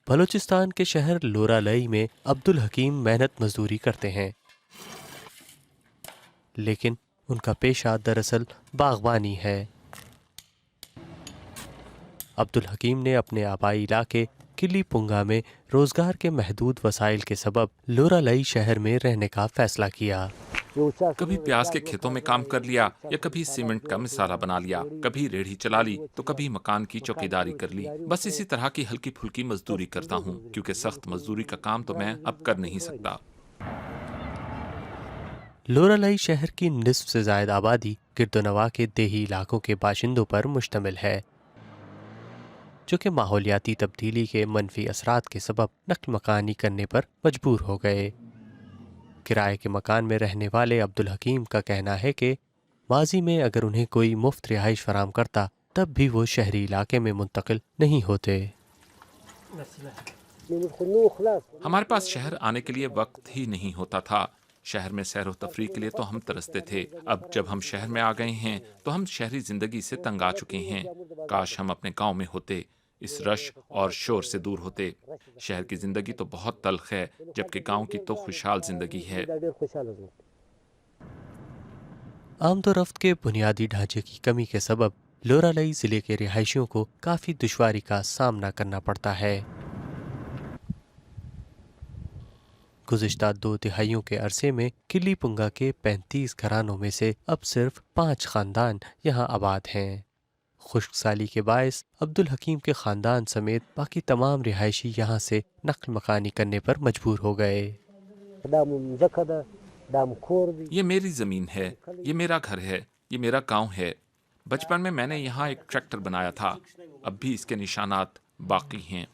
بلوچستان کے شہر لورا لئی میں عبدالحکیم محنت مزدوری کرتے ہیں، لیکن ان کا پیشہ دراصل باغبانی ہے۔ عبدالحکیم نے اپنے آبائی علاقے کلی پنگا میں روزگار کے محدود وسائل کے سبب لورا لئی شہر میں رہنے کا فیصلہ کیا۔ کبھی پیاز کے کھیتوں میں کام کر لیا یا کبھی سیمنٹ کا مسالہ بنا لیا، کبھی ریڑھی چلا لی تو کبھی مکان کی چوکیداری کر لی۔ بس اسی طرح کی ہلکی پھلکی مزدوری کرتا ہوں، کیونکہ سخت مزدوری کا کام تو میں اب کر نہیں سکتا۔ لورا لئی شہر کی نصف سے زائد آبادی گرد و نواح کے دیہی علاقوں کے باشندوں پر مشتمل ہے، جو کہ ماحولیاتی تبدیلی کے منفی اثرات کے سبب نقل مکانی کرنے پر مجبور ہو گئے۔ کرائے کے مکان میں رہنے والے عبدالحکیم کا کہنا ہے کہ ماضی میں اگر انہیں کوئی مفت رہائش فراہم کرتا تب بھی وہ شہری علاقے میں منتقل نہیں ہوتے۔ ہمارے پاس شہر آنے کے لیے وقت ہی نہیں ہوتا تھا۔ شہر میں سیر و تفریح کے لیے تو ہم ترستے تھے، اب جب ہم شہر میں آ گئے ہیں تو ہم شہری زندگی سے تنگ آ چکے ہیں۔ کاش ہم اپنے گاؤں میں ہوتے، اس رش اور شور سے دور ہوتے۔ شہر کی زندگی تو بہت تلخ ہے، جبکہ گاؤں کی تو خوشحال زندگی ہے۔ آمد و رفت کے بنیادی ڈھانچے کی کمی کے سبب لورا لئی ضلع کے رہائشیوں کو کافی دشواری کا سامنا کرنا پڑتا ہے۔ گزشتہ 2 دہائیوں کے عرصے میں کلی پنگا کے 35 گھرانوں میں سے اب صرف 5 خاندان یہاں آباد ہیں۔ خشک سالی کے باعث عبدالحکیم کے خاندان سمیت باقی تمام رہائشی یہاں سے نقل مکانی کرنے پر مجبور ہو گئے۔ یہ میری زمین ہے، یہ میرا گھر ہے، یہ میرا گاؤں ہے۔ بچپن میں نے یہاں ایک ٹریکٹر بنایا تھا، اب بھی اس کے نشانات باقی ہیں۔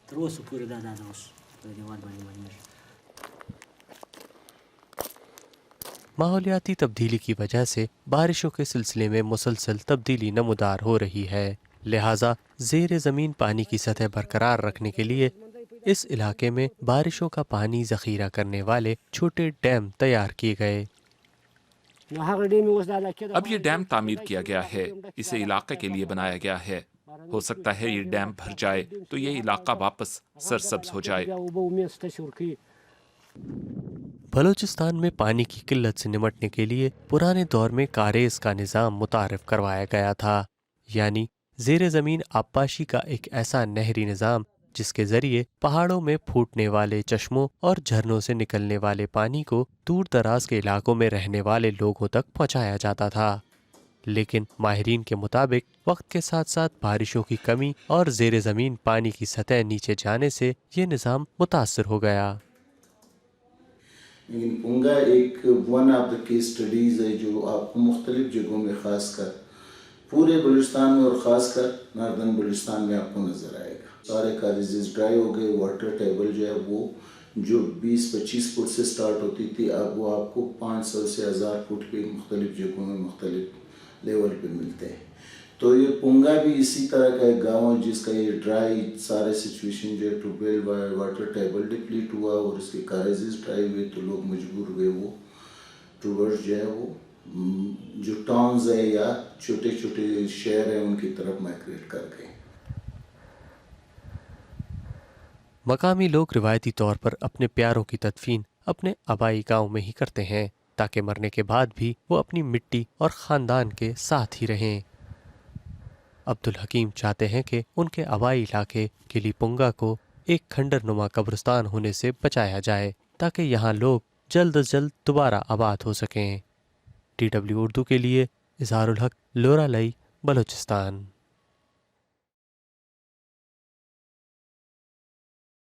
ماحولیاتی تبدیلی کی وجہ سے بارشوں کے سلسلے میں مسلسل تبدیلی نمودار ہو رہی ہے، لہٰذا زیر زمین پانی کی سطح برقرار رکھنے کے لیے اس علاقے میں بارشوں کا پانی ذخیرہ کرنے والے چھوٹے ڈیم تیار کیے گئے۔ اب یہ ڈیم تعمیر کیا گیا ہے، اسے علاقے کے لیے بنایا گیا ہے۔ ہو سکتا ہے یہ ڈیم بھر جائے تو یہ علاقہ واپس سرسبز ہو جائے۔ بلوچستان میں پانی کی قلت سے نمٹنے کے لیے پرانے دور میں کاریز کا نظام متعارف کروایا گیا تھا، یعنی زیر زمین آبپاشی کا ایک ایسا نہری نظام جس کے ذریعے پہاڑوں میں پھوٹنے والے چشموں اور جھرنوں سے نکلنے والے پانی کو دور دراز کے علاقوں میں رہنے والے لوگوں تک پہنچایا جاتا تھا۔ لیکن ماہرین کے مطابق وقت کے ساتھ ساتھ بارشوں کی کمی اور زیر زمین پانی کی سطح نیچے جانے سے یہ نظام متاثر ہو گیا۔ لیکن پنگا ایک one of the case studies ہے جو آپ کو مختلف جگہوں میں، خاص کر پورے بلوچستان میں اور خاص کر ناردرن بلوچستان میں آپ کو نظر آئے گا۔ سارے کاریزز ڈرائی ہو گئے، واٹر ٹیبل جو ہے وہ جو 20-25 فٹ سے سٹارٹ ہوتی تھی اب وہ آپ کو 500 سے 1000 فٹ پہ مختلف جگہوں میں مختلف لیول پہ ملتے ہیں۔ تو یہ پنگا بھی اسی طرح کا ایک گاؤں ہے جس کا یہ ڈرائی سارے سچویشن جو ہے tube well water table deplete ہوا اور اس کے کاریزز ڈرائی ہوئے تو لوگ مجبور ہوئے وہ ٹورڈز جو ہے وہ جو ٹاؤنز ہیں یا چھوٹے چھوٹے شہر ہیں ان کی طرف مائگریٹ کر گئے۔ مقامی لوگ روایتی طور پر اپنے پیاروں کی تدفین اپنے آبائی گاؤں میں ہی کرتے ہیں تاکہ مرنے کے بعد بھی وہ اپنی مٹی اور خاندان کے ساتھ ہی رہیں۔ عبدالحکیم چاہتے ہیں کہ ان کے آبائی علاقے کلی پنگا کو ایک کھنڈر نما قبرستان ہونے سے بچایا جائے تاکہ یہاں لوگ جلد از جلد دوبارہ آباد ہو سکیں۔ TW اردو کے لیے اظہار الحق، لورا لئی، بلوچستان۔